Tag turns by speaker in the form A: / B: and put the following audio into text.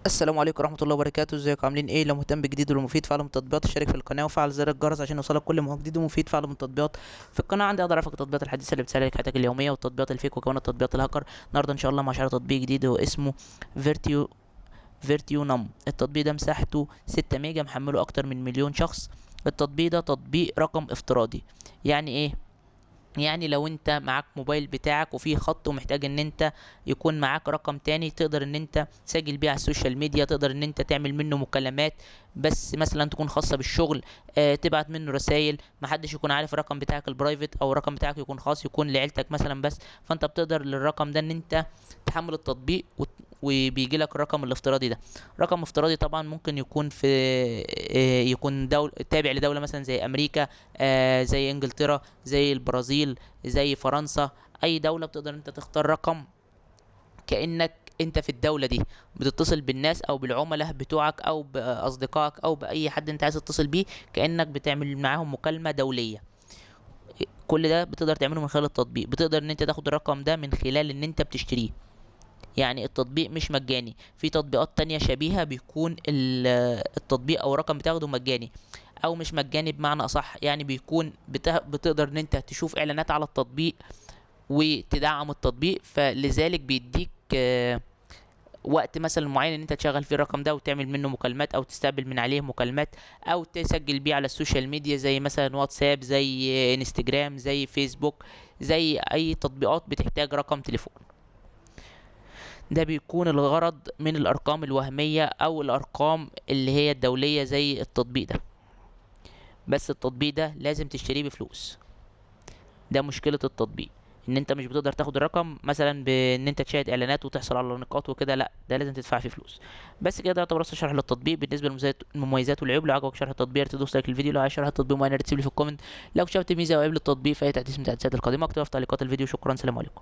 A: السلام عليكم ورحمة الله وبركاته. ازيكم عاملين ايه؟ لو مهتم بجديد والمفيد فعل من التطبيقات اشترك في القناة وفعل زر الجرس عشان يوصلك كل ما هو جديد ومفيد. فعل من التطبيقات في القناة عندي اقدر ارفع التطبيقات الحديثة اللي بتسهل لك حياتك اليومية والتطبيقات الفيك وكمان التطبيقات الهاكر. النهارده ان شاء الله مع شرح تطبيق جديد هو اسمه فيرتيو نم. التطبيق ده مساحته 6 ميجا، محمله اكتر من مليون شخص. التطبيق ده تطبيق رقم افتراضي. يعني ايه؟ يعني لو انت معاك موبايل بتاعك وفيه خط ومحتاج ان انت يكون معاك رقم تاني تقدر ان انت تسجل بيه على السوشيال ميديا، تقدر ان انت تعمل منه مكالمات بس مثلا تكون خاصة بالشغل، تبعت منه رسائل، محدش يكون عارف الرقم بتاعك البرايفت او الرقم بتاعك يكون خاص يكون لعيلتك مثلا بس. فانت بتقدر للرقم ده ان انت تحمل التطبيق وبيجي لك الرقم الافتراضي ده. رقم افتراضي طبعا ممكن يكون في يكون تابع لدولة مثلا زي امريكا، زي انجلترا، زي البرازيل، زي فرنسا. اي دولة بتقدر انت تختار رقم كأنك انت في الدولة دي بتتصل بالناس او بالعملاء بتوعك او باصدقائك او باي حد انت عايز تتصل بيه، كأنك بتعمل معاهم مكالمة دولية. كل ده بتقدر تعمله من خلال التطبيق. بتقدر ان انت تاخد الرقم ده من خلال ان انت بتشتريه. يعني التطبيق مش مجاني، في تطبيقات تانية شبيهة بيكون التطبيق او الرقم بتاخده مجاني او مش مجاني بمعنى اصح. يعني بيكون بتقدر ان انت تشوف اعلانات على التطبيق وتدعم التطبيق، فلذلك بيديك وقت مثلا معين ان انت تشغل فيه الرقم ده وتعمل منه مكالمات او تستقبل من عليه مكالمات او تسجل بيه على السوشيال ميديا زي مثلا واتساب، زي انستجرام، زي فيسبوك، زي اي تطبيقات بتحتاج رقم تليفون. ده بيكون الغرض من الارقام الوهمية او الارقام اللي هي الدولية زي التطبيق ده. بس التطبيق ده لازم تشتريه بفلوس. ده مشكلة التطبيق، ان انت مش بتقدر تاخد الرقم مثلا بان انت تشاهد اعلانات وتحصل على نقاط وكده، لا ده لازم تدفع فيه فلوس. بس كده يعتبر اصلا شرح للتطبيق. بالنسبه للمميزات والعيوب، لو عجبك شرح التطبيق تدوس لايك الفيديو. لو عايز شرح التطبيق معين تسيب لي في الكومنت. لو شفت ميزه او عيب للتطبيق في اي تحديث من التحديثات القادمه اكتبها في تعليقات الفيديو. شكرا، سلام عليكم.